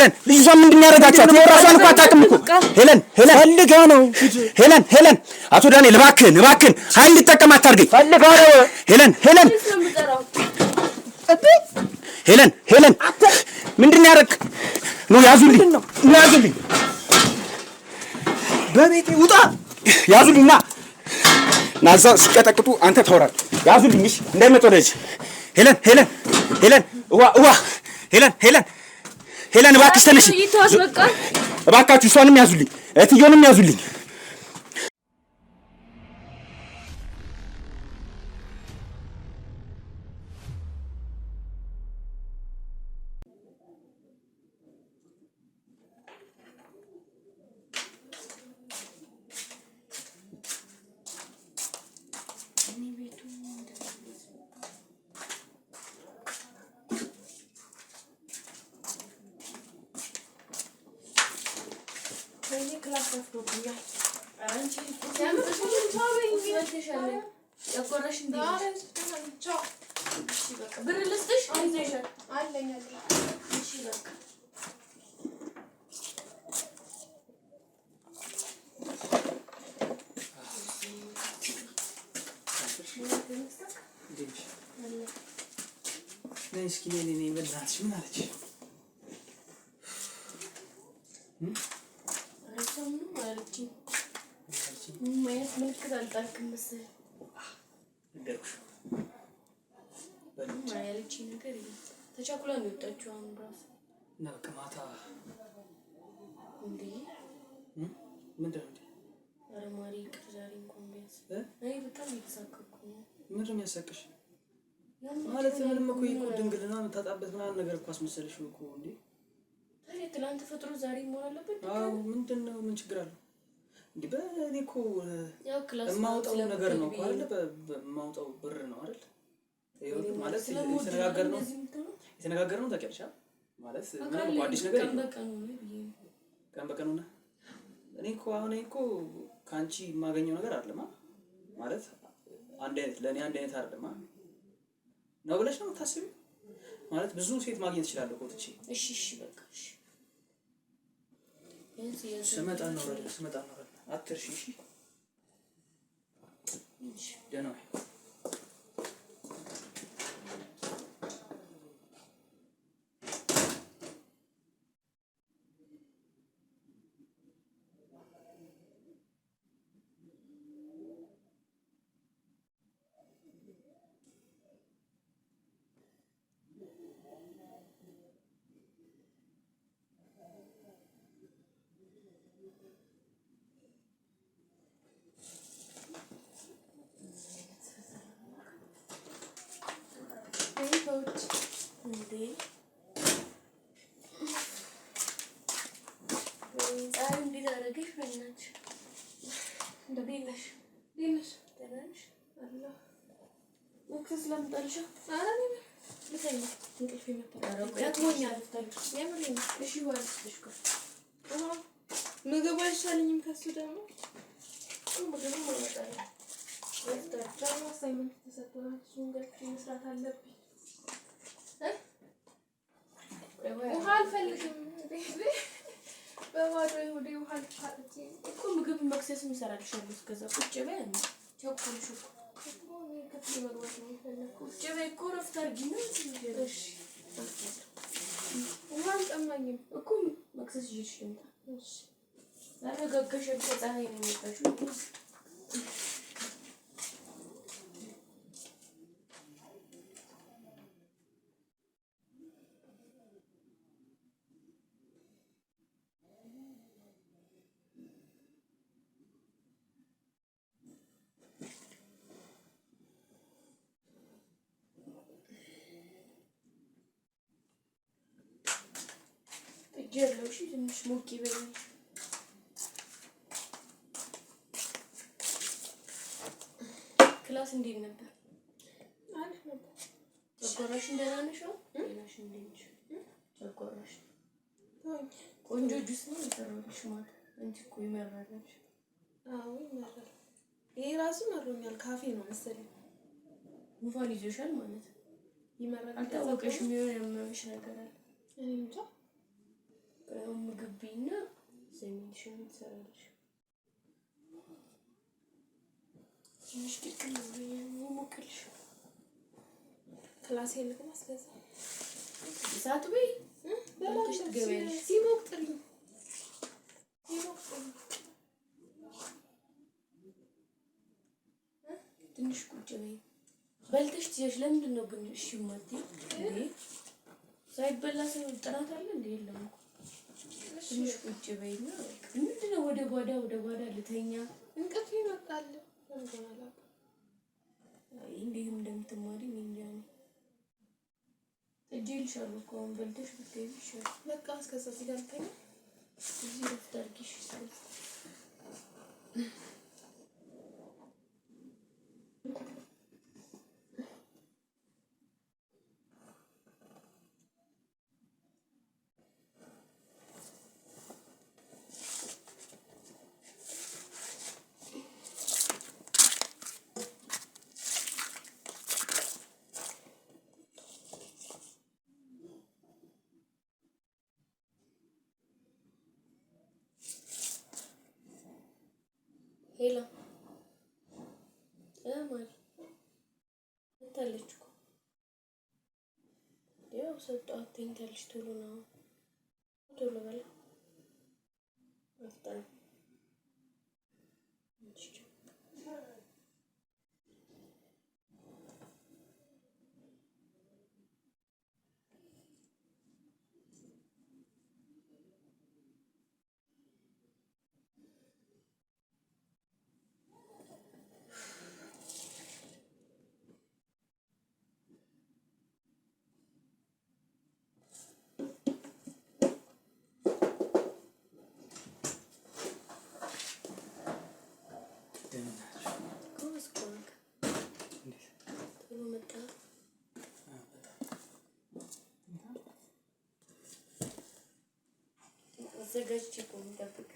ሄለን ልጅቷ ምንድን ያደርጋችኋት? የራሷን እኮ አታውቅም እኮ ሄለን ፈልጋ ነው። ሄለን አቶ ዳንኤል እባክህን ኃይል ልጠቀም አታርገኝ። ፈልጋ ነው ሄለን ምንድን ያደርግ ነው? ያዙልኝ በቤቴ ውጣ። ያዙልኝና ናዛ ሲቀጠቅጡ አንተ ታወራለህ። ያዙልኝ እሺ፣ እንዳይመጡ ወደዚህ። ሄለን ሄለን እባክሽ ተነሽ እባካችሁ። እሷንም ያዙልኝ፣ እትዬውንም ያዙልኝ። نسكيني بدات شنو مالك ما يسمعك كذا البركة بس ندركش ما يلتشي نكري تشاكلون يوتاچو عن براس نبك ماتا እንዴ ምንድነው አረማሪ ከተዛሪን ኮምቢያስ አይ በጣም ይተሳከኩ ምንድነው የሚያሰቅሽ ማለት ምንም እኮ ይቆ ድንግልና መታጣበት ምናምን ነገር እኮ አስመሰለሽ እኮ እንዴ ታዲያ ትላንት ተፈጥሮ ዛሬ መሆን አለበት አዎ ምንድነው ምን ችግር አለው እንዴ በእኔ እኮ ያው ክላስ ማውጣው ነገር ነው እኮ አይደል በማውጣው ብር ነው አይደል ይሄ ማለት የተነጋገርነው ታውቂያለሽ ማለት ምንም አዲስ ነገር የለም ቀን በቀን ነው እኔ እኮ ካንቺ የማገኘው ነገር አይደለም ማለት አንድ አይነት ለኔ አንድ አይነት አይደለም ነው ብለሽ ነው ታስቢ ማለት ብዙ ሴት ማግኘት ይችላል እኮ ትቺ እሺ በቃ እሺ ስመጣ ነው አትርሺ እሺ ደህና سلام طلشة أنا مثلا نقول في مطار لا توني عرفت يا مريم إيش هو تشكر ما قبل شالني مكسر دمه ما قبل ما مطار مطار جاوا سايمن تساتوا شو قلت في مسرات هاللبي وحال فلكم بوادر يهودي وحال حالتي يكون مقبل مكسس مسرات الشمس كذا كنت جبان شوفوا شو كتير مروج جبهة كورة في ترجمة إيش وما أماني أكون مكسس جيش أنت إيش لا رجع كشف كتاهي مني كشوف جرلو شيء مش موكي بني كلاس ندير نبدأ عارف نبدأ تقرأش ندير أنا شو؟ أنا شو ندير تقرأش كونجو جسمي ترى مش مات أنت كوي مرة ليش وين مرة إيه راسي مرة من الكافي ما مسلي مفاني جوشال مانت يمرة أنت أوكش ميون مش نقدر يعني متى ትገቢና ዘመንሽን ትሰራለሽ ትንሽ ድቅል ሞክልሽ ክላስ የለኩም አስገዛ እሳቱ በይ በላሽ ትገቢያለሽ ሲሞቅ ጥሪኝ ሲሞቅ ትንሽ ቁጭ በይ በልተሽ ትይሽ ለምንድን ነው ግን እሺ የማትይ እንዴ ሳይበላ ሰው ጥራት አለ እንዴ የለም ትንሽ ቁጭ በይና ምንድን ነው ወደ ጓዳ ልተኛ እንቅልፍ ይመጣል እንኳን አይ እንዴም እንደምትማሪ ምን እንጃ እጅልሻለሁ እኮ አሁን በልተሽ ብትገቢ ይሻላል በቃ እስከዛ እዚህ ጋር ልተኛ እዚህ ረፍት አድርጊሽ ሄላ ማሪ እንታለች እኮ ያው ሰጣት ትንታለች ቶሎ በላ አፍጣን ዘጋጅ እኮ ምጠብቅ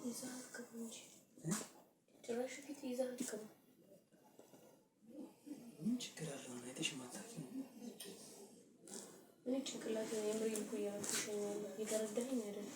ይዛት ከሆንሽ ጭራሽ ፊት ይዛት ከሆነ ምን ችግር አለው? አይተሽ ማታቂ ነው። እኔ ጭንቅላት የምሬን እኮ እያልኩሽ ነው። የተረዳኸኝ አይደል?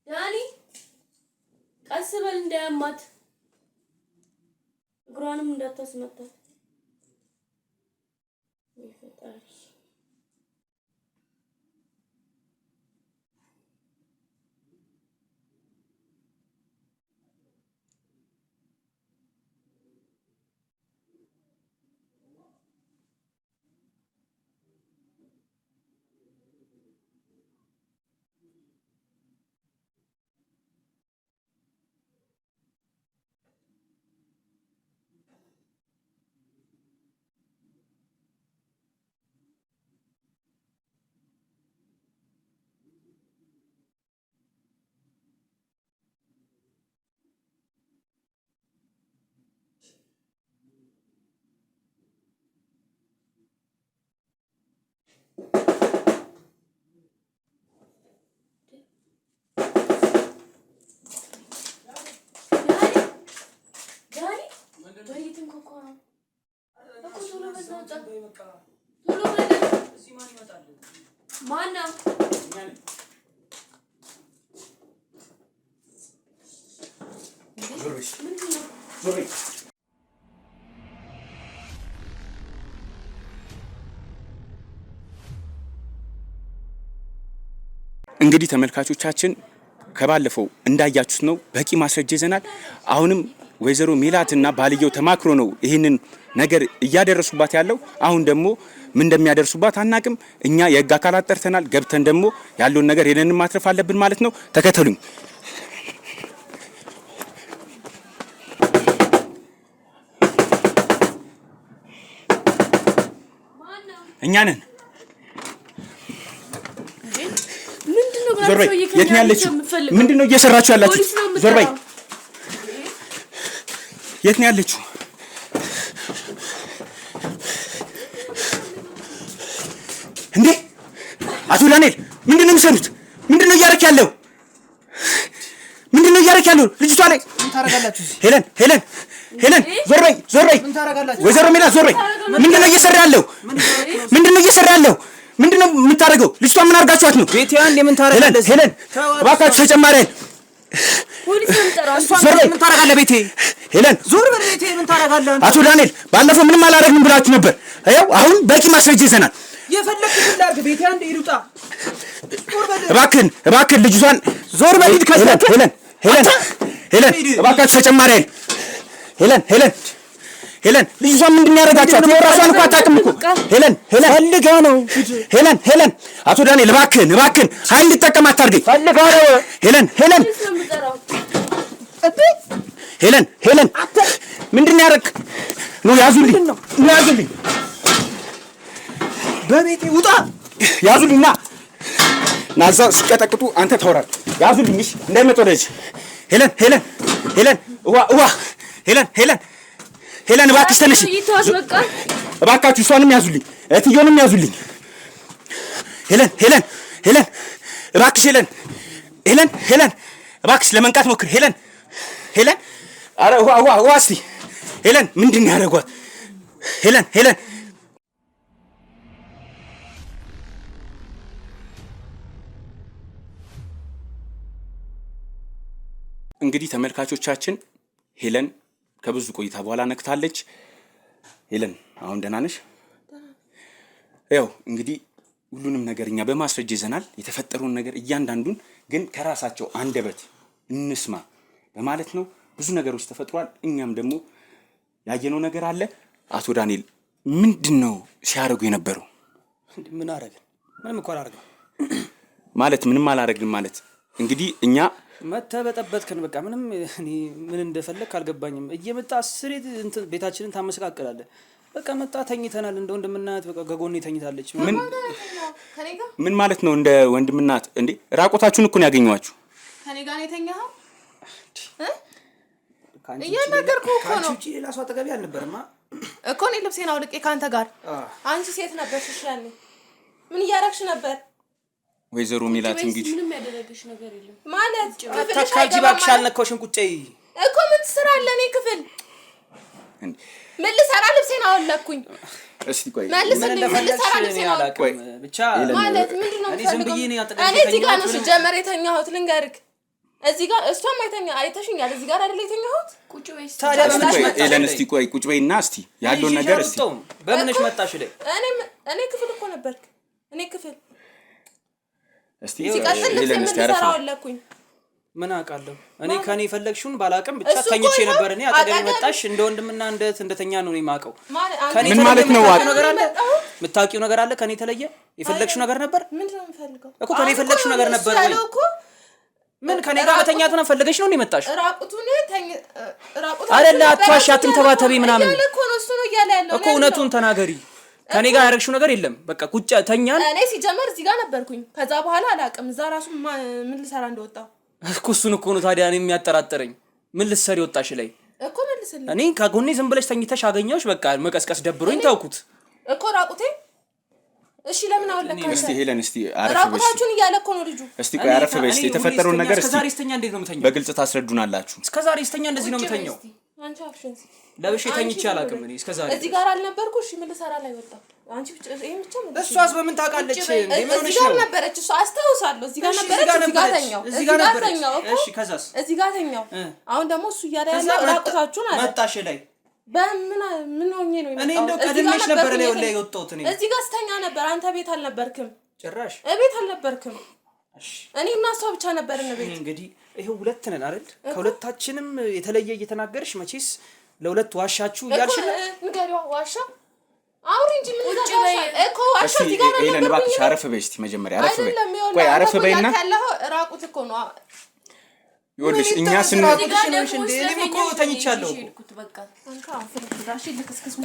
ዳኒ ቀስ በል እንዳያማት እግሯንም እንዳታስመታት ይፈጣሪ እንግዲህ ተመልካቾቻችን ከባለፈው እንዳያችሁት ነው በቂ ማስረጃ ይዘናል። አሁንም ወይዘሮ ሜላትና ባልየው ተማክሮ ነው ይህንን ነገር እያደረሱባት ያለው። አሁን ደግሞ ምን እንደሚያደርሱባት አናቅም። እኛ የህግ አካላት ጠርተናል። ገብተን ደግሞ ያለውን ነገር ሄደን ማትረፍ አለብን ማለት ነው። ተከተሉኝ። እኛ ነን። ዞር በይ። የት ነው ያለችው? ምንድነው እየሰራችሁ ያላችሁ? ዞር በይ። የት ነው ያለችው? እንዴ አቶ ዳንኤል ምንድነው የምሰሩት? ምንድነው እያደረክ ያለው? ምንድነው እያደረክ ያለው? ልጅቷ ላይ ምን ታረጋላችሁ? ሄለን ዞር በይ፣ ዞር በይ። ወይዘሮ ሜላት ዞር በይ። ምንድነው እየሰራ ያለው? ምንድነው እየሰራ ያለው? ምንድነው የምታረገው? ልጅቷ ምን አርጋችኋት ነው? ቤቴ አንድ ምን ታረጋለህ? ሄለን እባካችሁ ተጨማሪ ፖሊስ ዞር በይ። ምን ታረጋለህ? ቤቴ ሄለን ዞር በይ። ቤቴ ምን ታረጋለህ? አቶ ዳንኤል ባለፈው ምንም አላረግንም ብላችሁ ነበር። ይኸው አሁን በቂ ማስረጃ ይዘናል። የፈለክትን ላድርግ። ቤቴ አንድ ይሉጣ። እባክህን ልጅቷን ዞር በይ። ሄለን እባካችሁ ተጨማሪ ሄለን ልጅቷን ምንድን ነው ያደረጋችኋት? የራሷን እኮ አታውቅም እኮ። ሄለን ፈልጋ ነው። ሄለን አቶ ዳንኤል እባክህን ኃይል ልጠቀም አታርገኝ። ፈልጋ ነው። ሄለን ምንድን ነው ያደረግ? ነው ያዙልኝ። በቤቴ ውጣ። ያዙልኝና ናዛ ሲቀጠቅጡ አንተ ታወራለህ። ያዙልኝ። እሺ እንዳይመጡ ወደዚህ። ሄለን ሄለን እባክሽ ተነሽ። እባካችሁ እሷንም ያዙልኝ፣ እትዬውንም ያዙልኝ። ሄለን እባክሽ ሄለን እባክሽ ለመንቃት ሞክር። ሄለን ኧረ ውሃ እስቲ። ሄለን ምንድን ነው ያደረጓት? ሄለን እንግዲህ ተመልካቾቻችን ሄለን ከብዙ ቆይታ በኋላ ነክታለች። ሄለን አሁን ደህና ነሽ? ያው እንግዲህ ሁሉንም ነገር እኛ በማስረጃ ይዘናል። የተፈጠረውን ነገር እያንዳንዱን ግን ከራሳቸው አንደበት እንስማ በማለት ነው። ብዙ ነገሮች ተፈጥሯል። እኛም ደግሞ ያየነው ነገር አለ። አቶ ዳንኤል ምንድነው ሲያደርጉ የነበረው? ምን አረግን? ምንም እኮ አላረግም ማለት ምንም አላረግን ማለት እንግዲህ እኛ መተበጠበጥከን በቃ ምንም እኔ ምን እንደፈለክ አልገባኝም። እየመጣ አስሬት እንትን ቤታችንን ታመስቃቀላለህ። በቃ መጣ ተኝተናል። እንደ ወንድምናት በቃ ገጎኔ ተኝታለች። ምን ማለት ነው? እንደ ወንድምናት እንዴ? ራቆታችሁን እኮ ነው ያገኘዋችሁ። ከኔ ጋር ነው የተኛኸው? እየነገርኩህ እኮ ነው። አንቺ ሌላ ሰው አጠገቤ አልነበረማ እኮ እኔ ልብሴን አውልቄ ካንተ ጋር። አንቺ ሴት ነበርሽ ይሻል። ምን እያደረግሽ ነበር? ወይዘሮ ሜላት እንግዲህ ምንም ያደረገሽ ነገር የለም ማለት ተካጂ ባክሽ አልነካውሽም። ቁጭይ እኮ ምን ትሰራለህ? እኔ ክፍል ምን ልሰራ? ልብሴን አወለኩኝ። እስቲ ቆይ ምን ልሰራ? ልብሴን አወለኩኝ ብቻ ማለት ምንድነው? እኔ ዝም ብዬ ነው ያጠቀመኝ። እኔ እዚህ ጋር ነው ሲጀመር የተኛሁት። ልንገርክ እዚህ ጋር እሷም አይተሽኛል። እዚህ ጋር አይደል የተኛሁት? ቁጭ በይ። ታዲያ በምንሽ መጣሽ? ኤለን እስቲ ቆይ ቁጭ በይና እስቲ ያለውን ነገር እስቲ በምንሽ መጣሽ? እኔ ክፍል እኮ ነበርክ። እኔ ክፍል እስቲ ኤለን እስቲ አረፈኝ። ምን አውቃለሁ እኔ ከኔ ፈለግሽውን ባላቀም ብቻ ተኝቼ ነበር። እኔ አጠገቤ መጣሽ። እንደ ወንድምና እንደተኛ ነው የማውቀው። ምን ማለት ነው? ነገር አለ የምታውቂው ነገር አለ? ከኔ ተለየ የፈለግሽው ነገር ነበር? ምንድነው የምፈልገው እኮ ከኔ ፈለግሽው ነገር ነበር ወይ? ምን ከኔ ጋር መተኛት ነው ፈልገሽ ነው የመጣሽ? ራቁቱን አይደለ? አትዋሽ፣ አትንተባተቢ ምናምን እኮ ነው እሱ ነው እያለ ያለው እኮ። እውነቱን ተናገሪ። ከኔ ጋር ያደረግሽው ነገር የለም። በቃ ቁጭ ተኛን። እኔ ሲጀመር እዚህ ጋር ነበርኩኝ። ከዛ በኋላ አላውቅም። እዛ ራሱ ምን ልሰራ እንደወጣው እኮ እሱን እኮ ነው ታዲያ እኔ የሚያጠራጥረኝ። ምን ልትሰሪ ወጣሽ ላይ እኮ መልስልኝ። እኔ ከጎኔ ዝም ብለሽ ተኝተሽ አገኘሁሽ። በቃ መቀስቀስ ደብሮኝ ተውኩት እኮ ራቁቴ። እሺ ለምን አወለከው? እስቲ ሄለን እስቲ አረፍ በይ። ራቁታችሁን እያለ እኮ ነው ልጁ። እስቲ ቆይ አረፍ በይ። እስቲ የተፈጠረውን ነገር እስቲ እስከዛሬ ስተኛ እንዴት ነው የምተኛው? በግልጽ ታስረዱናላችሁ። እስከዛሬ ስተኛ እንደዚህ ነው የምተኛው። አንቺ አፍሽን ለብሼ ተኝቼ አላውቅም እኔ እስከ ዛሬ እዚህ ጋር አልነበርኩሽ ምን ልሰራ ላይ ወጣ አንቺ ይሄን ብቻ ምን እሷስ በምን ታውቃለች እንዴ ምን ሆነሽ ነው ነበረች እሷ አስታውሳለሁ እዚህ ጋር ነበረች እዚህ ጋር ነበረች እሺ ከዛስ እዚህ ጋር ተኛው አሁን ደግሞ እሱ እያለ ያለው ራቁታችሁን አለ መጣሽ ላይ ምን ሆኜ ነው እኔ እንደው ቀድሜሽ ነበር ላይ ወላይ ወጣሁት እኔ እዚህ ጋር ስተኛ ነበር አንተ ቤት አልነበርክም ጭራሽ ቤት አልነበርክም እኔ እና እሷ ብቻ ነበርን ቤት እንግዲህ ይሄው ሁለት ነን አይደል ከሁለታችንም የተለየ እየተናገርሽ መቼስ ለሁለት ዋሻችሁ እያልሽ ንገሪዋ ዋሻ አውሪ እንጂ ምን ይዛሽ እኮ ዋሻ እዚህ ጋር ነበር ኤለን እባክሽ አረፍ በይ እስቲ መጀመሪያ አረፍ በይ ቆይ አረፍ በይና ራቁት እኮ ነው ይኸውልሽ እኛ ስንወድሽ እንደ እኔም እኮ ተኝቻለሁ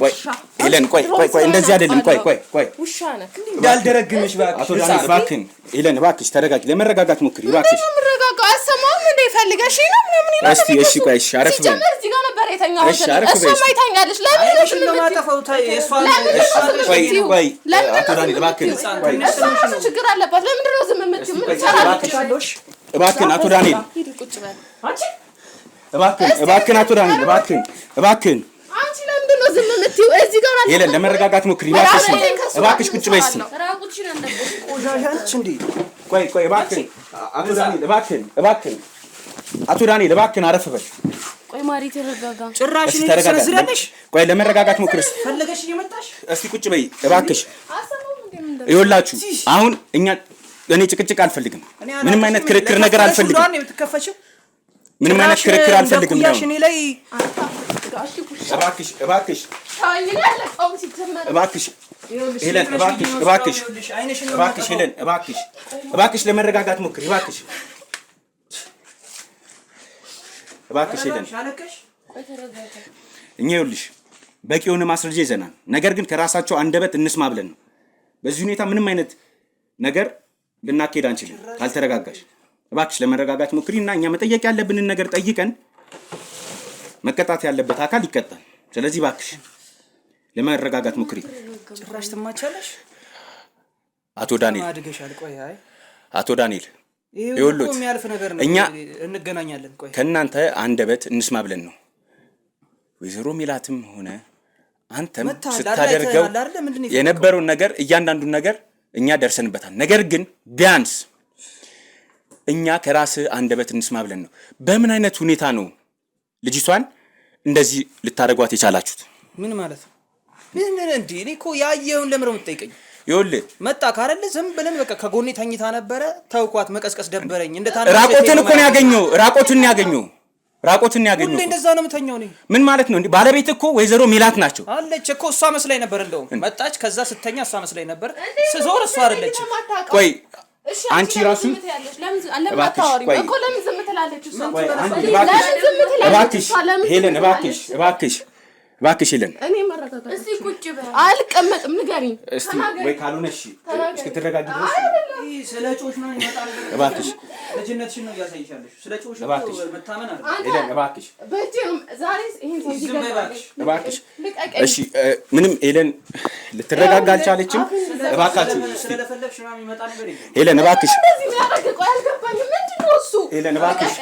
ቆይ ኤለን ቆይ እንደዚህ አይደለም ቆይ ውሻ ነህ እንዳልደረግምሽ እባክሽ አቶ ዳንኤል እባክህን ኤለን እባክሽ ተረጋጊ ለመረጋጋት ሞክሪ እባክሽ ምንረጋጋው አሰማም እንደ ፈልገሽ ነው ምንም ይላል እሺ ቆይ እሺ አረፍ በይ እዚህ ጋር ነበር የተኛው እሷ ማይታኛለሽ ለምን ነው ማጠፋው ታይ እሷ ቆይ አቶ ዳንኤል እባክህን ቆይ ችግር አለባት ለምን ነው ዝም የምትይው ምን ትሰራለሽ እባክህን አቶ ዳንኤል ቁጭ በል አንቺ እባክህን አቶ ዳንኤል እባክህን አንቺ ለምንድን ነው ዝም የምትይው እዚህ ጋር አለ ኤለን ለመረጋጋት ሞክሪ እባክሽ ቁጭ በይ እስቲ ራቁትሽን እንደበሽ ቆሻሻች እንዴ ቆይ እባክህን አቶ ዳንኤል እባክህን አቶ ዳንኤል እባክህን አረፍ በል ቆይ ማሪ ተረጋጋ ጭራሽ ነው ተሰረዝራለሽ ቆይ ለመረጋጋት ሞክሪ እስቲ ፈለገሽ እየመጣሽ እስቲ ቁጭ በይ እባክሽ ይኸውላችሁ አሁን እኔ ጭቅጭቅ አልፈልግም ምንም አይነት ክርክር ነገር አልፈልግም ምንም አይነት ክርክር አልፈልግም ነው እባክሽ ኤለን እባክሽ ለመረጋጋት ሞክሪ እባክሽ ኤለን እኛ ይኸውልሽ በቂ የሆነ ማስረጃ ይዘናል ነገር ግን ከራሳቸው አንደበት እንስማ ብለን ነው በዚህ ሁኔታ ምንም አይነት ነገር ልናኬድ አንችልም ካልተረጋጋሽ እባክሽ ለመረጋጋት ሞክሪና እኛ መጠየቅ ያለብንን ነገር ጠይቀን መቀጣት ያለበት አካል ይቀጣል ስለዚህ እባክሽ ለመረጋጋት ሞክሪ ጭራሽ ትማቻለሽ አቶ ዳንኤል ይኸውልህ የሚያልፍ ነገር ነው እኛ እንገናኛለን ቆይ ከናንተ አንደበት እንስማ ብለን ነው ወይዘሮ ሜላትም ሆነ አንተም ስታደርገው የነበረውን ነገር እያንዳንዱን ነገር እኛ ደርሰንበታል ነገር ግን ቢያንስ እኛ ከራስ አንደበት እንስማ ብለን ነው በምን አይነት ሁኔታ ነው ልጅቷን እንደዚህ ልታረጓት የቻላችሁት ምን ማለት ነው ምን እንዴ እኔ እኮ ያየውን ለምን ነው የምትጠይቀኝ ይኸውልህ መጣ ካረለ ዝም ብለን በቃ ከጎኔ ተኝታ ነበረ ተውኳት መቀስቀስ ደበረኝ እንደታነ ራቆትን እኮ ነው ያገኘው ራቆትን ያገኘው ሁሌ እንደዛ ነው የምተኛው እኔ ምን ማለት ነው እንዴ ባለቤት እኮ ወይዘሮ ሜላት ናቸው አለች እኮ እሷ መስላኝ ነበር እንደውም መጣች ከዛ ስተኛ እሷ መስላኝ ነበር ስዞር እሷ አይደለች ቆይ አንቺ ራሱ እባክሽ ሄለን እባክሽ ሄለን እኔ መረጋጋት እስቲ ቁጭ በል አልቀመጥም ንገሪኝ እስቲ ወይ ካልሆነ እሺ እስክትረጋጊ ድረስ ስለጮሽ ነው ይመጣል እባክሽ ልጅነትሽን ነው ያሳይሻለሽ ስለጮሽ መታመን አለ ሄለን እባክሽ በእጄም ዛሬ ይሄን ሰው ይገባል እባክሽ እሺ ምንም ሄለን ልትረጋጋ አልቻለችም እባካችሁ ስለፈለግሽ ነው የሚመጣ ነገር የለም ሄለን እባክሽ እንደዚህ የሚያደርግ ቆይ አልገባኝም ምንድነው እሱ ሄለን እባክሽ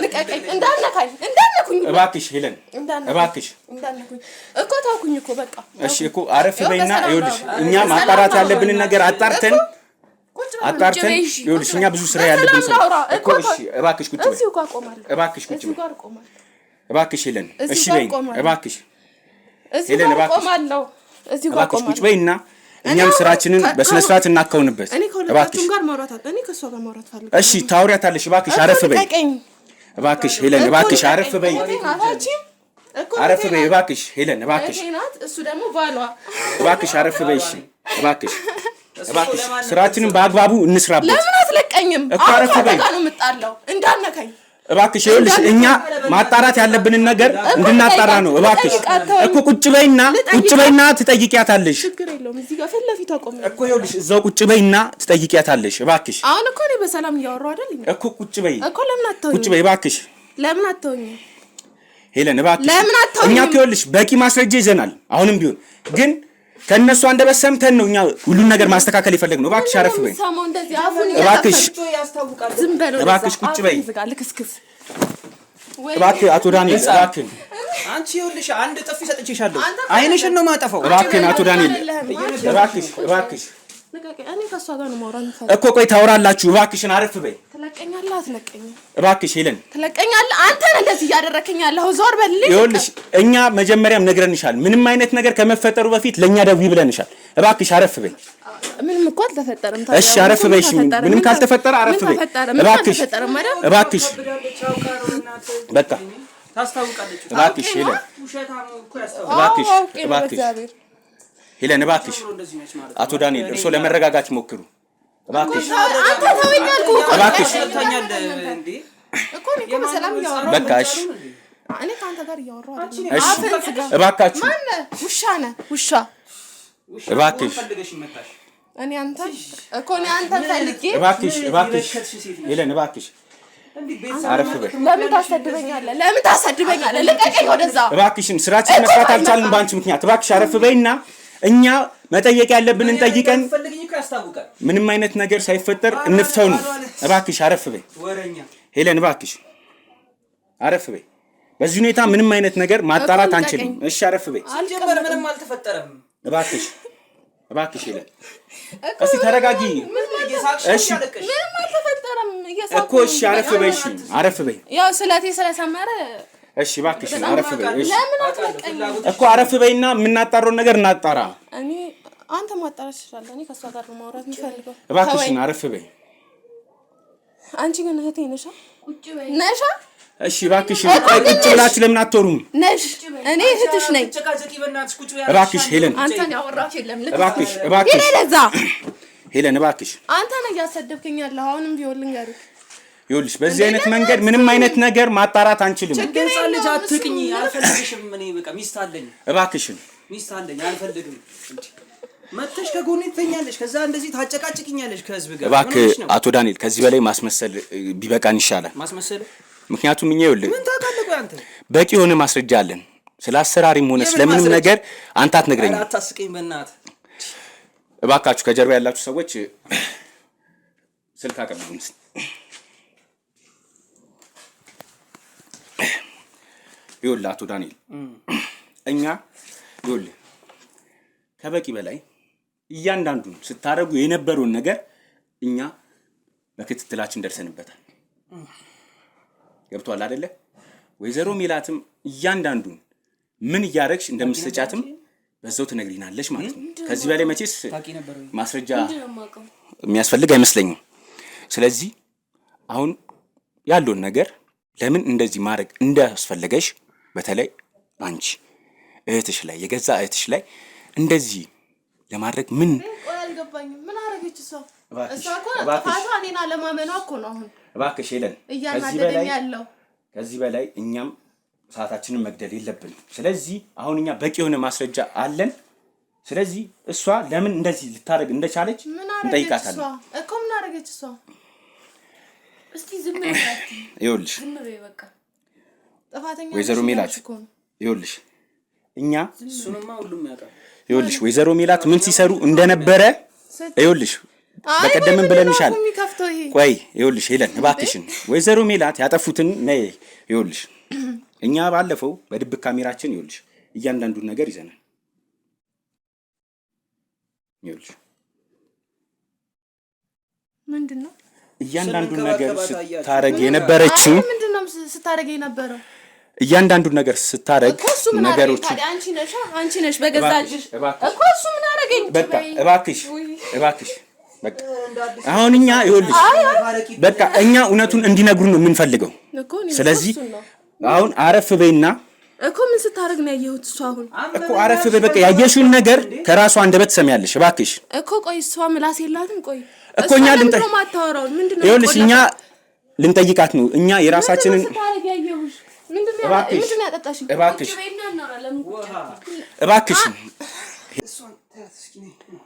ልቀቀኝ እንዳነኩኝ እባክሽ ሄለን እባክሽ እንዳነኩኝ እኮ ታውኩኝ እኮ በቃ እሺ እኮ አረፍ በይና ይኸውልሽ እኛ ማጣራት ያለብንን ነገር አጣርተን ይኸውልሽ እኛ ብዙ ስራ ያለብን ሰው እኮ እሺ እባክሽ ቁጭ በይ እዚሁ ጋር ቆማለሁ እባክሽ ቁጭ በይ እባክሽ ሄለን እሺ በይ እባክሽ ሄለን እዚሁ ጋር ቆማለሁ ቁጭ በይና እኛም ስራችንን በስነ ስርዓት እናከውንበት እባክሽ ጋር ማውራት እኔ ከሷ ጋር ማውራት ፈልጋለሁ እሺ ታውሪያታለሽ እባክሽ አረፍ በይ እባክሽ ሄለን እባክሽ አረፍ በይ እባክሽ ሄለን እባክሽ እሱ ደግሞ ባሏ እባክሽ አረፍ በይ እሺ እባክሽ ስራችንን በአግባቡ እንስራበት ለምን አትለቀኝም አረፍ በይ ነው የምጣለው እንዳነካኝ እባክሽ ይኸውልሽ እኛ ማጣራት ያለብንን ነገር እንድናጣራ ነው እባክሽ እኮ ቁጭ በይና ትጠይቂያታለሽ ችግር የለውም እዚህ ጋር ፊት ለፊት አቆም እኮ ይኸውልሽ እዛው ቁጭ በይና ትጠይቂያታለሽ እባክሽ አሁን እኮ እኔ በሰላም እያወራሁ አይደል እኮ ቁጭ በይ እኮ ለምን አትተውኝ ቁጭ በይ እባክሽ ለምን አትተውኝ ሄለን እባክሽ ለምን አትተውኝ እኛ እኮ ይኸውልሽ በቂ ማስረጃ ይዘናል አሁንም ቢሆን ግን ከነሱ አንደበት ሰምተን ነው እኛ ሁሉን ነገር ማስተካከል የፈለግነው እባክሽ አረፍ በይ እባክሽ እባክሽ ቁጭ በይ ልክስክስ እባክህ አቶ ዳንኤል እባክህ አንቺ ይኸውልሽ አንድ ጥፊ ሰጥቼሻለሁ አይንሽን ነው ማጠፋው እባክህ አቶ ዳንኤል እባክህ እኔ ከእሷ ጋር ነው ማውራት እኮ ቆይ ታወራላችሁ እባክሽን አረፍ በይ ትለቀኛለህ አትለቀኝም እባክሽ ሄለን ትለቀኛለህ አንተ ነህ እንደዚህ እያደረከኝ ያለኸው ዞር በልልኝ ይኸውልሽ እኛ መጀመሪያም ነግረንሻል ምንም አይነት ነገር ከመፈጠሩ በፊት ለኛ ደውይ ብለንሻል እባክሽ አረፍ በይ ምንም እኮ አልተፈጠረም እሺ አረፍ በይ ምንም ካልተፈጠረ አረፍ በይ እባክሽ በቃ ታስታውቃለች እባክሽ ሄለን እባክሽ ሄለን እባክሽ አቶ ዳንኤል እርሶ ለመረጋጋት ሞክሩ እባክሽ አንተ ተወኝ አልኩህ እባክሽ እንዴ እኮ እኔ እኮ በሰላም እያወራሁ በቃ እሺ እኔ ከአንተ ጋር እያወራሁ እሺ እባካችሁ ማነህ ውሻ ነህ ውሻ እባክሽ እኔ አንተን ፈልጌ እባክሽ ሄለን እባክሽ አረፍ በይ ለምን ታሰድበኛለህ ልቀቀኝ ወደዛ እባክሽን ስራችን መስራት አልቻልን በአንቺ ምክንያት እባክሽ አረፍ በይና እኛ መጠየቅ ያለብንን ጠይቀን ምንም አይነት ነገር ሳይፈጠር እንፍተው ነው እባክሽ አረፍ በይ ሄለን እባክሽ አረፍ በይ በዚህ ሁኔታ ምንም አይነት ነገር ማጣራት አንችልም እሺ አረፍ በይ አልጀመረ ምንም አልተፈጠረም እባክሽ ሄለን እስቲ ተረጋጊ እሺ ምንም አልተፈጠረም እኮ እሺ አረፍ በይ ያው ስለቴ ስለሰመረ እሺ እባክሽ አረፍ በይ እሺ እኮ አረፍ በይና የምናጣራውን ነገር እናጣራ እኔ አንተ ማጣራት ትችላለህ እኔ ከሷ ጋር ማውራት የምፈልገው እባክሽን አረፍ በይ አንቺ ግን እህቴ ነሽ ነሽ እሺ እባክሽን ቁጭ ብላችሁ ለምን አትወሩም ነሽ እኔ እህትሽ ነኝ እባክሽ ሄለን አንተን ያወራሁት የለም እባክሽ ለዛ ሄለን እባክሽ አንተ ነህ እያሰደብከኝ ያለኸው አሁንም ቢሆን ልንገርህ ይኸውልሽ በዚህ አይነት መንገድ ምንም አይነት ነገር ማጣራት አንችልም ግልጽ ልጅ አትቅኝ አልፈልግሽም እኔ በቃ ሚስት አለኝ እባክሽን ሚስት አለኝ አልፈልግም መተሽ ከጎኔ ትተኛለሽ ከዛ እንደዚህ ታጨቃጭቅኛለሽ ከህዝብ ጋር እባክህ አቶ ዳንኤል ከዚህ በላይ ማስመሰል ቢበቃን ይሻላል ማስመሰል ምክንያቱም እኛ ይኸውልህ ምን ታውቃለህ ቆይ አንተ በቂ የሆነ ማስረጃ አለን ስለ አሰራሪም ሆነ ስለምንም ነገር አንተ አትነግረኝም አታስቀኝ በእናትህ እባካችሁ ከጀርባ ያላችሁ ሰዎች ስልክ አቀብሉን ይኸውልህ አቶ ዳንኤል እኛ ይኸውልህ ከበቂ በላይ እያንዳንዱን ስታደርጉ የነበረውን ነገር እኛ በክትትላችን ደርሰንበታል ገብቷል አይደለ ወይዘሮ ሜላትም እያንዳንዱን ምን እያደረግሽ እንደምትሰጫትም በዛው ትነግሪናለሽ ማለት ነው ከዚህ በላይ መቼስ ማስረጃ የሚያስፈልግ አይመስለኝም ስለዚህ አሁን ያለውን ነገር ለምን እንደዚህ ማድረግ እንዳስፈልገሽ በተለይ አንቺ እህትሽ ላይ የገዛ እህትሽ ላይ እንደዚህ ለማድረግ ምን አልገባኝም ምን አረገች እሷ እኮ ጥፋቷ እኔና ለማመኗ እኮ ነው አሁን እባክሽ ሄለን ከዚህ በላይ እኛም ሰዓታችንን መግደል የለብንም ስለዚህ አሁን እኛ በቂ የሆነ ማስረጃ አለን ስለዚህ እሷ ለምን እንደዚህ ልታደርግ እንደቻለች እንጠይቃታለን እኮ ምን አረገች እሷ እስቲ ዝም በይ ይኸውልሽ ዝም በይ በቃ ጥፋተኛ ወይዘሮ ሜላት ይኸውልሽ እኛ እሱንማ ሁሉም ያውቃል ይኸውልሽ ወይዘሮ ሜላት ምን ሲሰሩ እንደነበረ ይኸውልሽ በቀደምም ብለንሻል ቆይ ይኸውልሽ ሄለን እባክሽን ወይዘሮ ሜላት ያጠፉትን ነይ ይኸውልሽ እኛ ባለፈው በድብቅ ካሜራችን ይኸውልሽ እያንዳንዱን ነገር ይዘናል ይኸውልሽ ምንድነው እያንዳንዱን ነገር ስታረግ የነበረችው ምንድነው ስታረግ የነበረው እያንዳንዱን ነገር ስታረግ ነገሮች አንቺ ነሽ በገዛጅሽ እኮ እሱ ምን አረገኝ በቃ እባክሽ በቃ አሁን እኛ ይኸውልሽ በቃ እኛ እውነቱን እንዲነግሩ ነው የምንፈልገው ስለዚህ አሁን አረፍ በይና እኮ ምን ስታረግ ነው ያየሁት እሱ አሁን እኮ አረፍ በይ በቃ ያየሽውን ነገር ከራሷ አንደበት ሰሚያለሽ እባክሽ እኮ ቆይ እሷ ምላስ የላትም ቆይ እኮ እኛ ይኸውልሽ እኛ ልንጠይቃት ነው እኛ የራሳችንን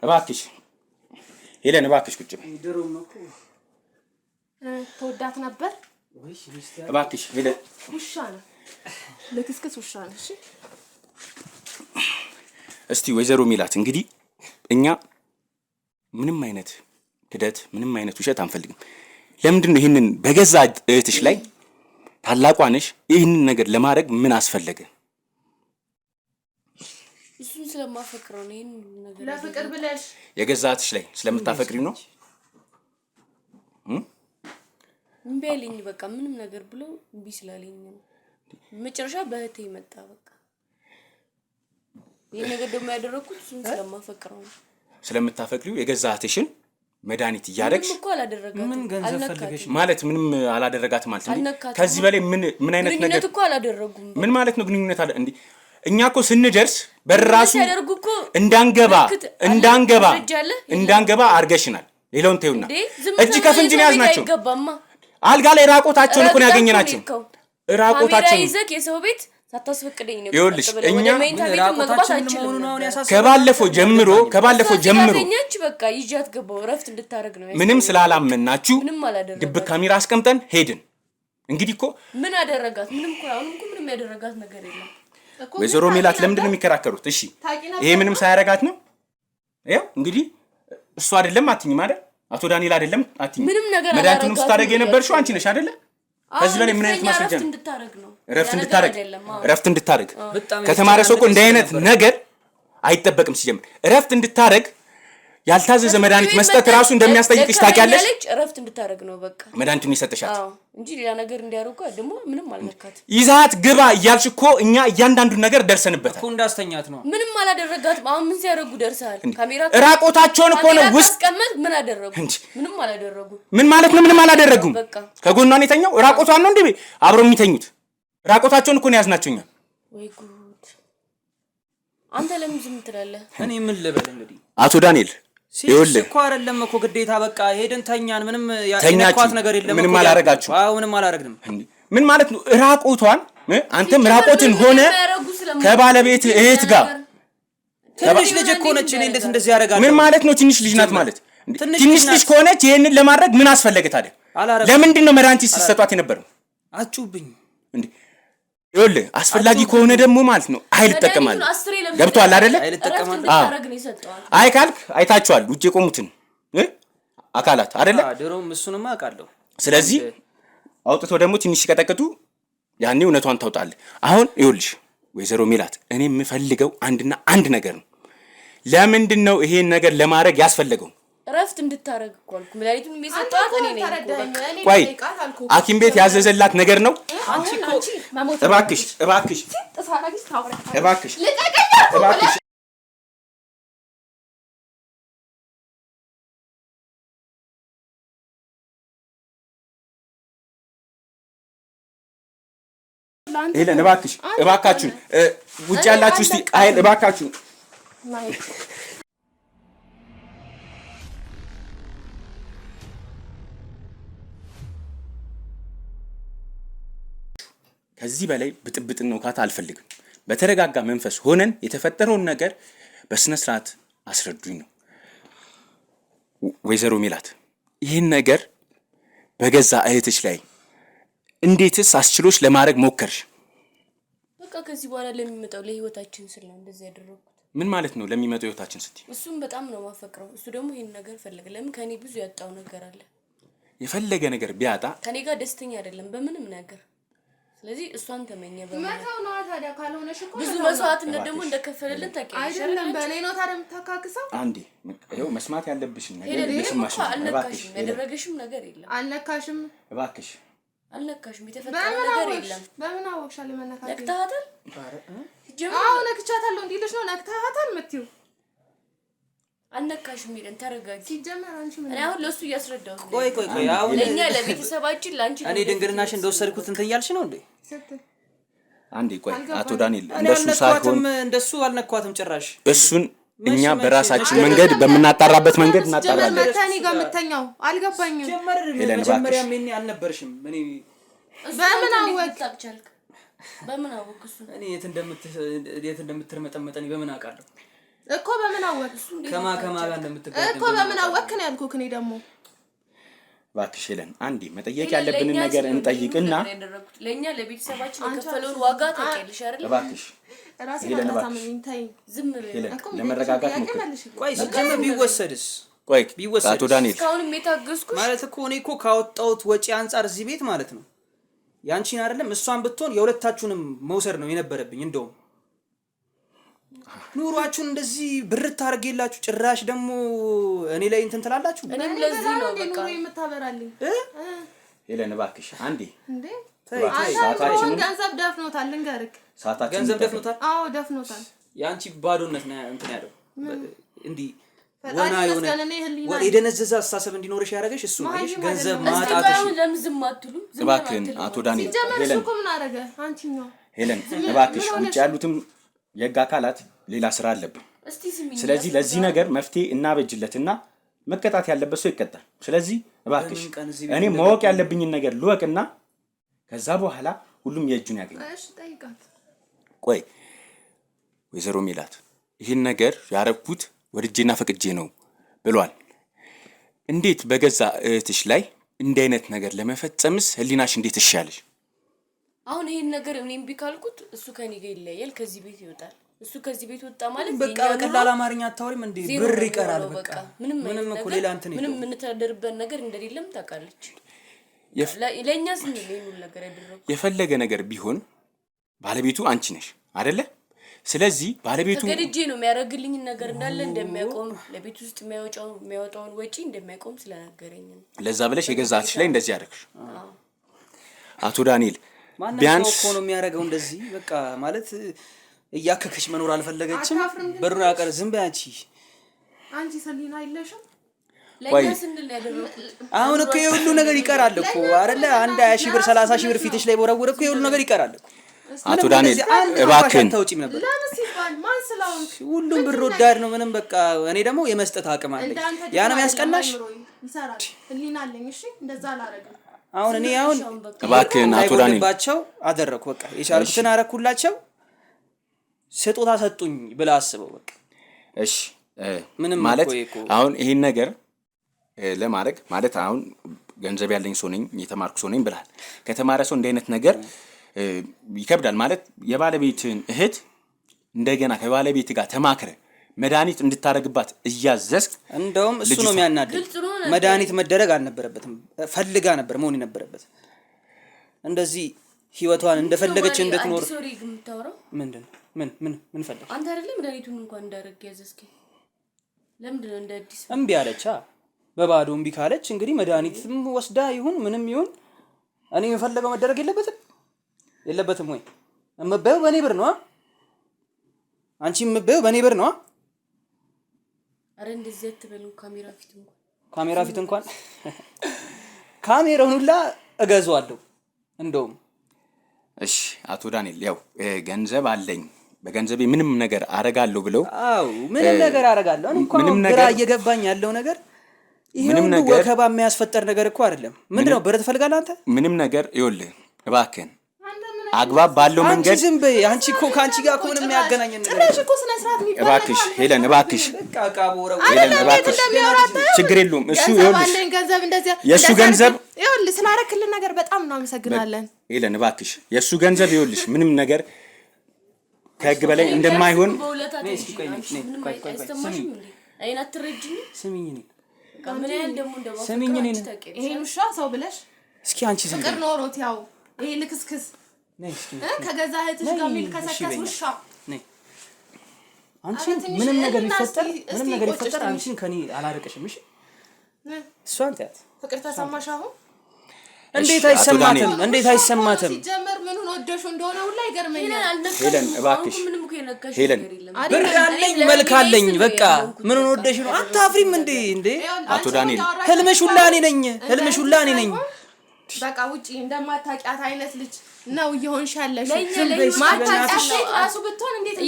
እባክሽ ሄለን እባክሽ ቁጭ በይ ተወዳት ነበር እባክሽ ሄለን ውሻ ነው ለክስክስ ውሻ ነው እሺ እስቲ ወይዘሮ ሜላት እንግዲህ እኛ ምንም አይነት ክደት ምንም አይነት ውሸት አንፈልግም ለምንድን ነው ይሄንን በገዛ እህትሽ ላይ ታላቋ ነሽ። ይህንን ነገር ለማድረግ ምን አስፈለገ? እሱን ስለማፈቅረው ነው። ይሄን ነገር ለፍቅር ብለሽ የገዛትሽ ላይ ስለምታፈቅሪው ነው? እምቢ አለኝ በቃ ምንም ነገር ብሎ እምቢ ስላለኝ ነው። መጨረሻ በእህቴ መጣ በቃ። ይሄ ነገር ደግሞ ያደረኩት እሱን ስለማፈቅረው ነው። ስለምታፈቅሪው የገዛትሽን መድኃኒት እያደረግሽ ምንም እኮ አላደረጋትም። ምን ገንዘብ ፈልገሽ ማለት ምንም አላደረጋትም ማለት ነው። ከዚህ በላይ ምን አይነት ነገር ግንኙነት እኮ አላደረጉም። ምን ማለት ነው ግንኙነት አለ እንዴ? እኛ እኮ ስንደርስ በራሱ እንዳንገባ አርገሽናል። ሌላውን ተይውና እጅ ከፍንጅ ነው ያዝናቸው። አልጋ ላይ ራቆታቸውን እኮ ነው ያገኘናቸው። ራቆታቸውን ይዘክ የሰው ቤት ሳታስፈቅደኝ ነው። ይኸውልሽ እኛ ራቆታችን መሆኑን አሁን ያሳስባል። ከባለፈው ጀምሮ ያገኘች በቃ ይዣት ገባው ረፍት እንድታረግ ነው። ምንም ስላላመናችሁ ድብቅ ካሜራ አስቀምጠን ሄድን። እንግዲህ እኮ ምን አደረጋት? ምንም እኮ አሁን እኮ ምንም ያደረጋት ነገር የለም። ወይዘሮ ሜላት ለምንድን ነው የሚከራከሩት? እሺ ይሄ ምንም ሳያረጋት ነው። ያው እንግዲህ እሱ አይደለም አትኝም አይደል? አቶ ዳንኤል አይደለም አትኝም። መድኃኒቱንም ስታደርግ የነበርሽው አንቺ ነሽ አይደለ? ከዚህ በላይ ምን አይነት ማስረጃ ነው? እረፍት እንድታረግ ከተማረ ሰው እኮ እንደ አይነት ነገር አይጠበቅም። ሲጀምር እረፍት እንድታረግ ያልታዘዘ መድኃኒት መስጠት ራሱ እንደሚያስጠይቅሽ ታውቂያለሽ። እረፍት እንድታረግ ነው በቃ መድኃኒቱን ይሰጥሻል እንጂ ሌላ ነገር እንዲያደርጉ ደግሞ ምንም አልነካት። ይዛት ግባ እያልሽ እኮ እኛ እያንዳንዱን ነገር ደርሰንበታል። እኮ እንዳስተኛት ነው። ምንም አላደረጋትም። አሁን ምን ሲያደርጉ ደርሰሃል? ካሜራ ራቆታቸውን እኮ ነው ውስጥ አስቀመጥ። ምን አደረጉ? ምንም አላደረጉ። ምን ማለት ነው? ምንም አላደረጉም። ከጎኗን የተኛው ራቆቷን ነው እንዴ አብረው የሚተኙት? ራቆታቸውን እኮ ነው ያዝናቸው እኛ። ወይ ጉድ! አንተ ለምን ዝም ትላለህ? እኔ ምን ልበል እንግዲህ አቶ ዳንኤል ይኸውልህ እኮ አይደለም እኮ ግዴታ በቃ ሄደን ተኛን። ምንም ያነኳት ነገር የለም። ምንም አላረጋችሁ? አዎ ምንም አላረግንም። ምን ማለት ነው? ራቆቷን አንተም ራቆትን ሆነ ከባለቤት እህት ጋር ትንሽ ልጅ እኮ ነች። እኔ እንዴት እንደዚህ ያደርጋለሁ? ምን ማለት ነው? ትንሽ ልጅ ናት ማለት ትንሽ ልጅ ከሆነች ይሄንን ለማድረግ ምን አስፈለገ ታዲያ? ለምንድን ነው መድኃኒት ሲሰጧት የነበረው? አጩብኝ እንዴ ይኸውልህ አስፈላጊ ከሆነ ደግሞ ማለት ነው ኃይል ተጠቀማለህ። ገብቶሃል አይደለ? አይ ካልክ አይታችኋል ውጪ የቆሙትን አካላት አይደለ? ድሮም እሱንማ አውቃለሁ። ስለዚህ አውጥቶ ደግሞ ትንሽ ሲቀጠቅጡ ያኔ እውነቷን ታውጣለህ። አሁን ይኸውልሽ ወይዘሮ ሜላት እኔ የምፈልገው አንድና አንድ ነገር ነው። ለምንድን ነው ይሄን ነገር ለማድረግ ያስፈለገው? እረፍት እንድታረግ እኮ አልኩ። መድኃኒቱን የሚሰጣት እኔ ነኝ። ቆይ ሐኪም ቤት ያዘዘላት ነገር ነው። አንቺ እኮ እባክሽ ሄለን እባካችሁን ውጭ ያላችሁ እስቲ አይል እባካችሁን ከዚህ በላይ ብጥብጥና ውካታ አልፈልግም። በተረጋጋ መንፈስ ሆነን የተፈጠረውን ነገር በስነ ስርዓት አስረዱኝ ነው። ወይዘሮ ሜላት ይህን ነገር በገዛ እህትሽ ላይ እንዴትስ አስችሎሽ ለማድረግ ሞከርሽ? በቃ ከዚህ በኋላ ለሚመጣው ለህይወታችን ስለ እንደዚህ ያደረኩት። ምን ማለት ነው ለሚመጣው ህይወታችን ስትይ? እሱም በጣም ነው ማፈቅረው። እሱ ደግሞ ይሄን ነገር ፈልግ። ለምን ከኔ ብዙ ያጣው ነገር አለ። የፈለገ ነገር ቢያጣ ከኔ ጋር ደስተኛ አይደለም በምንም ነገር። ስለዚህ እሷን ተመኘ መታው ነው ታዲያ። ካልሆነሽ እኮ ብዙ መስዋዕትነት ደግሞ እንደከፈለልን ታውቂያለሽ አይደለም? በእኔ ነው ታዲያ የምታካክሰው። አንዴ ይኸው መስማት ያለብሽን ነገር ልስማሽ። እባክሽ ያደረገሽም ነገር የለም። አልነካሽም። እባክሽ አልነካሽም። የተፈጠረ ነገር የለም። በምን አወቅሻል? መነካት ነክታታል። አዎ ነክቻታለሁ። እንዴልሽ ነው ነክታታል የምትይው? አልነካሽም። ይለን ተረጋጊ። ሲጀመር አንቺ ምን እኔ አሁን ለሱ እያስረዳው ነው። ቆይ አሁን ለኛ ለቤተሰባችን ላንቺ እኔ ድንግልናሽ እንደወሰድኩት እንትን እያልሽ ነው እንዴ? አንዴ ቆይ አቶ ዳንኤል እንደሱ ሳይሆን እንደሱ አልነካዋትም ጭራሽ። እሱን እኛ በራሳችን መንገድ በመናጣራበት መንገድ እናጣራለን። መታኒ ጋር መተኛው አልገባኝም። መጀመሪያ ምን አልነበርሽም? እኔ በምን አወቅቻልክ? በምን አወቅሽ? እኔ የት እንደምትርመጠመጠኝ በምን አውቃለሁ እኮ? በምን አወቅ? ከማ ጋር እንደምትገናኝ እኮ በምን አወቅ ነው ያልኩህ። እኔ ደግሞ እባክሽ ሄለን አንዴ መጠየቅ ያለብንን ነገር እንጠይቅና ለኛ ለቤተሰባችን የከፈለውን ዋጋ ታውቂያለሽ አይደል? እባክሽ ሄለን እባክሽ ዝም ብለህ ለመረጋጋት ሞክር። ቆይ ሲጀመር ቢወሰድስ? ቆይ አቶ ዳንኤል እስካሁንም የታገስኩሽ ማለት እኮ እኔ እኮ ካወጣሁት ወጪ አንፃር እዚህ ቤት ማለት ነው ያንቺን አይደለም እሷን ብትሆን የሁለታችሁንም መውሰድ ነው የነበረብኝ። እንደውም ኑሯችሁን እንደዚህ ብርት አድርጌላችሁ ጭራሽ ደግሞ እኔ ላይ እንትን ትላላችሁ። እኔም ለዚህ ነው በቃ ኑሮ የምታበራልኝ። ሄለን እባክሽ አንዴ እንዴ ሰዓታችን ገንዘብ ደፍኖታል። ልንገርክ ሰዓታችን ገንዘብ ደፍኖታል። አዎ ደፍኖታል። ያንቺ ባዶነት ነው እንትን ያለው እንዲህ ወና የሆነ የደነዘዘ አስተሳሰብ እንዲኖርሽ ያደረገሽ እሱ ነው። ገንዘብ ማጣትሽ ለምን ዝም አትሉም? እባክህን አቶ ዳንኤል ሄለን እኮ ምን አደረገ? አንቺኛው ሄለን እባክሽ ውጭ ያሉትም የህግ አካላት ሌላ ስራ አለብን። ስለዚህ ለዚህ ነገር መፍትሄ እናበጅለትና መቀጣት ያለበት ሰው ይቀጣል። ስለዚህ እባክሽ እኔ ማወቅ ያለብኝን ነገር ልወቅና ከዛ በኋላ ሁሉም የእጁን ያገኛል። እሺ ጠይቃት። ቆይ ወይዘሮ ሜላት ይህን ነገር ያረኩት ወድጄና ፈቅጄ ነው ብሏል። እንዴት በገዛ እህትሽ ላይ እንዲህ አይነት ነገር ለመፈጸምስ ህሊናሽ እንዴት ይሻልሽ? አሁን ይሄን ነገር እኔም ቢካልኩት እሱ ከኔ ጋር ይለያል፣ ከዚህ ቤት ይወጣል። እሱ ከዚህ ቤት ወጣ ማለት በቃ ቀላል አማርኛ አታወሪም እንዴ? ብር ይቀራል በቃ ምንም እኮ ሌላ እንትን ምንም የምንተዳደርበት ነገር እንደሌለም ታውቃለች። ለኛ ስንል ይሄን ነገር ያደረገው የፈለገ ነገር ቢሆን ባለቤቱ አንቺ ነሽ አይደለ? ስለዚህ ባለቤቱ ተገድጄ ነው የሚያደርግልኝ ነገር እንዳለ እንደሚያቆም ለቤት ውስጥ የሚያወጣውን ወጪ እንደሚያቆም ስለነገረኝ ነው። ለዛ ብለሽ የገዛትሽ ላይ እንደዚህ ያደርግሽ። አቶ ዳንኤል ቢያንስ እኮ ነው የሚያደርገው እንደዚህ በቃ ማለት እያከከች መኖር አልፈለገችም። በሩን ያቀር ዝም በያንቺ አንቺ ሰሊና አይለሽም ለኛ ስንል ያደረኩት አሁን እኮ የሁሉ ነገር ይቀራል እኮ አይደለ? አንድ 20 ሺህ ብር 30 ሺህ ብር ፊትሽ ላይ ቦረወረ እኮ የሁሉ ነገር ይቀራል እኮ። አቶ ዳንኤል እባክህን ተውጪም ነበር። ለምን ሲባል ማን ስለሆንሽ ሁሉም ብር ወዳድ ነው ምንም በቃ እኔ ደግሞ የመስጠት አቅም አለኝ። ያ ነው ያስቀናሽ። ይሰራል ህሊና አለኝ። እሺ እንደዛ አላረግም። አሁን እኔ እባክህን አቶ ዳንኤል ባቸው አደረኩ በቃ የቻልኩትን አረኩላቸው። ስጦታ ሰጡኝ ብላ አስበው በቃ እሺ ምንም ማለት አሁን ይሄን ነገር ለማድረግ ማለት አሁን ገንዘብ ያለኝ ሰው ነኝ የተማርኩ ሰው ነኝ ብለሃል። ከተማረ ሰው እንደ አይነት ነገር ይከብዳል ማለት የባለቤትን እህት እንደገና ከባለቤት ጋር ተማክረ መድኃኒት እንድታረግባት እያዘዝክ እንደውም እሱ ነው የሚያናድድ። መድኃኒት መደረግ አልነበረበትም፣ ፈልጋ ነበር መሆን የነበረበት። እንደዚህ ህይወቷን እንደፈለገች እንድትኖር ምንድነው ምን ፈልግ አንተ አይደለም መድኃኒቱን እንኳን እንዳረግ ያዘዝከኝ ለምንድን ነው እንደ አዲስ እምቢ አለች? በባዶ እምቢ ካለች እንግዲህ መድኃኒትም ወስዳ ይሁን ምንም ይሁን እኔ የምፈልገው መደረግ የለበትም ወይ? እምበየው በኔ ብር ነው። አንቺ እምበየው በኔ ብር ነው። አረ እንደዚህ አትበሉ። ካሜራ ፊት እንኳን ካሜራውን ሁላ እገዛዋለሁ እንደውም። እሺ አቶ ዳንኤል ያው ገንዘብ አለኝ በገንዘቤ ምንም ነገር አረጋለሁ ብለው ምንም ነገር አረጋለሁ እንኳን ግራ እየገባኝ ያለው ነገር ምንም ነገር ወከባ የሚያስፈጠር ነገር እኮ አይደለም። ምንድነው ብር ትፈልጋለህ አንተ? ምንም ነገር ይኸውልህ እባክህን አግባብ ባለው መንገድ አንቺ ዝም በይ። አንቺ እኮ ካንቺ ጋር እኮ ምንም የሚያገናኝ ነገር ጥራሽ እኮ ስነ ስርዓት የሚባል እባክሽ ሄለን እባክሽ በቃ ቃቦረው ሄለን እባክሽ ችግር የለውም። እሱ ይኸውልሽ ገንዘብ እንደዚህ የሱ ገንዘብ ይኸውልህ ስላረክልን ነገር በጣም ነው አመሰግናለን። ሄለን እባክሽ የሱ ገንዘብ ይኸውልሽ ምንም ነገር ከህግ በላይ እንደማይሆን ይሄን ውሻ ሰው ብለሽ እስኪ አንቺ ዝም ፍቅር ኖሮት ያው ይሄ ልክስክስ ከገዛ እህትሽ ጋር ከሰከስ ውሻ ነይ አንቺ ምንም ነገር ይፈጠር አንቺን ከኔ አላረቀሽም። እሺ እሷን ታያት ፍቅር ተሰማሽ አሁን? እንዴት አይሰማትም? ሲጀመር ምን ሆኖ ወደሹ እንደሆነ ሁላ ይገርመኛል። ሄለን እባክሽ ሄለን ብር አለኝ መልክ አለኝ በቃ ምን ሆኖ ወደሽ ነው? አታፍሪም እንዴ? አቶ ዳንኤል ህልምሽ ሁላ እኔ ነኝ። በቃ ውጪ እንደማታውቂያት አይነት ልጅ ነው እየሆንሽ ያለሽ። ማታውቂያት ራሱ ብትሆን እንዴት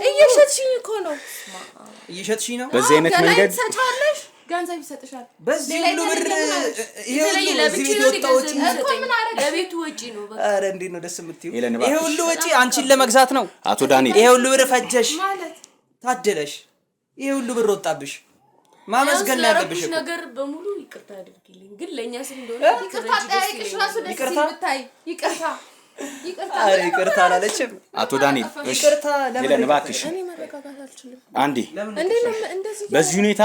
እየሸጥሽኝ እኮ ነው። በዚህ አይነት መንገድ ሰጫለሽ ገንዘብ ይሰጥሻል። በዚህ ሁሉ ብር ለቤቱ ወጪ ነው በቃ። አረ እንዴት ነው ደስ የምትይው? ይሄ ሁሉ ወጪ አንቺን ለመግዛት ነው አቶ ዳንኤል። ይሄ ሁሉ ብር ፈጀሽ ማለት ታደለሽ። ይሄ ሁሉ ብር ወጣብሽ። ማመስገን ያለብሽ ነገር በሙሉ ይቅርታ አድርጊልኝ። ግን ለኛ ስል እንደሆነ ይቅርታ ጠይቅሽ ራሱ ደስ ይልብታይ። ይቅርታ አላለችም አቶ ዳንኤል። ይቅርታ ሄለን እባክሽ እኔ መረጋጋት አልችልም። አንዴ እንዴ ነው እንደዚህ በዚህ ሁኔታ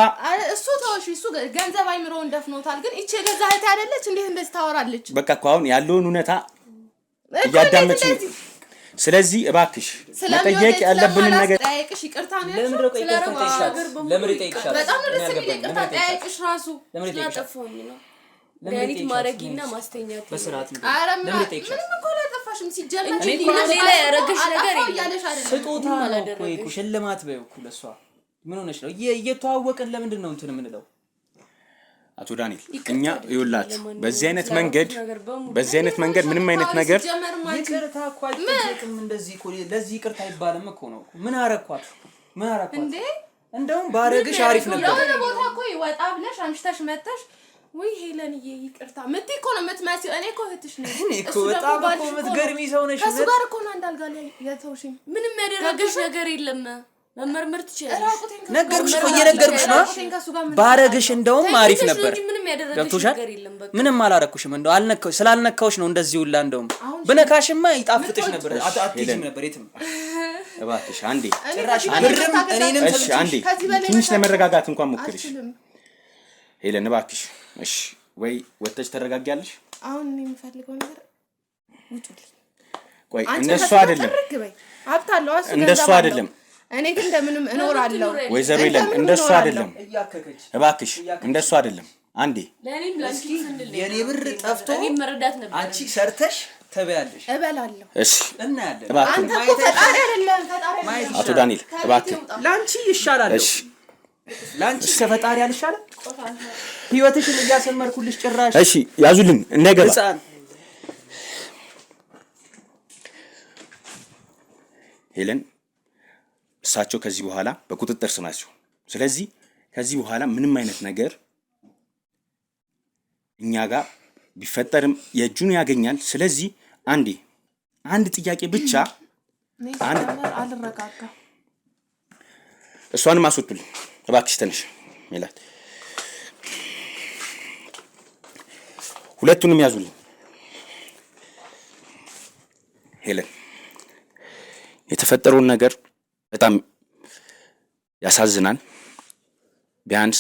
እሱ ተው እሺ እሱ ገንዘብ አይምሮውን ደፍኖታል። ግን እቺ ገዛ እህት አይደለች እንዴት እንደዚህ ታወራለች? በቃ እኮ አሁን ያለውን እውነታ እያዳመጥሽ ስለዚህ እባክሽ መጠየቅ ያለብን ነገር ጠይቅሽ ይቅርታ ነው ለምን ይጠይቅሻል? በጣም ነው ደስ የሚል ይቅርታ ጠይቅሽ ራሱ ስለጠፋሁኝ ነው ዳኒት ማረጊና ማስተኛት በስርዓት ለምን ይጠይቅሻል? ምንም እኮ አላጠፋሽም ሲጀመር እንጂ ሌላ ያረጋሽ ነገር ስጦታ ነው እኮ ሽልማት በይው እኮ ለሷ ምን ሆነሽ ነው እየተዋወቀን ለምንድን ነው እንትን የምንለው? አቶ ዳንኤል እኛ ይውላችሁ በዚህ አይነት መንገድ ምንም አይነት ነገር ይቅርታ እኮ አይጠየቅም። እንደዚህ እኮ ለዚህ ይቅርታ አይባልም እኮ ነው። ምን አረኳት እንዴ? እንደውም ባረግሽ አሪፍ ነበር። ለሆነ ቦታ እኮ ወጣ ብለሽ አምሽተሽ መተሽ ወይ ሄለንዬ ይቅርታ ምትይ እኮ ነው የምትመስዪው። እኔ እኮ እህትሽ ነኝ። እኔ እኮ በጣም እኮ የምትገርሚ ሰው ነሽ። ከሱ ጋር እኮ ነው እንዳልጋ ላይ የተውሽኝ። ምንም ያደረገሽ ነገር የለም። መመርመር ትችላለሽ። ነገርኩሽ እኮ እየነገርኩሽ ነው። ባረግሽ እንደውም አሪፍ ነበር። ምንም ያደረገሽ ነገር የለም። በቃ ምንም አላረኩሽም። እንደው ስላልነካውሽ ነው እንደዚህ ሁላ። እንደውም ብነካሽማ ይጣፍጥሽ ነበር። አትይጂም ነበር የትም። እባክሽ አንዴ ጭራሽ ብርም እኔንም እሺ አንዴ ትንሽ ለመረጋጋት እንኳን ሞክሪሽ ሄለን እባክሽ። እሺ ወይ ወጥተሽ ተረጋጊያለሽ። አሁን እኔ የምፈልገው ነገር ውጡልኝ። ቆይ እንደሱ አይደለም ሀብታለሁ እንደሱ አይደለም። እኔ ግን እንደምንም እኖራለሁ። ወይዘሮ ሄለን እንደሱ አይደለም እባክሽ እንደሱ አይደለም። አንዴ ለኔም ላንቺ ስንል የኔ ብር ጠፍቶ እኔም መረዳት ነበር። አንቺ ሰርተሽ ተበያለሽ እበላለሁ። እሺ እናያለን። አንተ እኮ ፈጣሪ አይደለም ፈጣሪ አቶ ዳንኤል እባክህ ላንቺ ይሻላል። እሺ ላንቺ ከፈጣሪ ያልሻል። ህይወትሽን እያሰመርኩልሽ ጭራሽ እሺ ያዙልኝ እንዳይገባ ሄለን እሳቸው ከዚህ በኋላ በቁጥጥር ስር ናቸው። ስለዚህ ከዚህ በኋላ ምንም አይነት ነገር እኛ ጋር ቢፈጠርም የእጁን ያገኛል። ስለዚህ አንድ ጥያቄ ብቻ አልረጋጋ እሷንም አስወጡልኝ እባክሽ። ትንሽ ሜላት ሁለቱንም ያዙልኝ። ሄለን የተፈጠረውን ነገር በጣም ያሳዝናል። ቢያንስ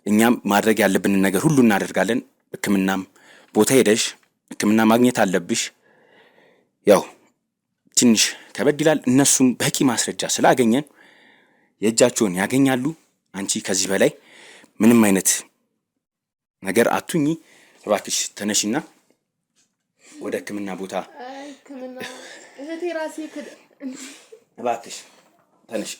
እኛም ማድረግ ያለብንን ነገር ሁሉ እናደርጋለን። ሕክምናም ቦታ ሄደሽ ሕክምና ማግኘት አለብሽ። ያው ትንሽ ከበድ ይላል። እነሱም በቂ ማስረጃ ስላገኘን የእጃቸውን ያገኛሉ። አንቺ ከዚህ በላይ ምንም አይነት ነገር አቱኝ። እባክሽ ተነሽና ወደ ሕክምና ቦታ ሕክምና እህቴ ራሴ እባክሽ ተነሽ።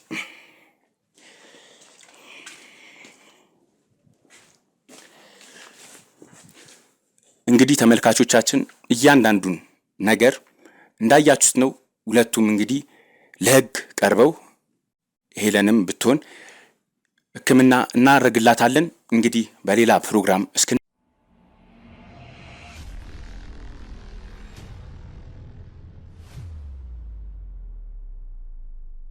እንግዲህ ተመልካቾቻችን እያንዳንዱን ነገር እንዳያችሁት ነው። ሁለቱም እንግዲህ ለህግ ቀርበው ሄለንም ብትሆን ሕክምና እናደርግላታለን። እንግዲህ በሌላ ፕሮግራም እስክ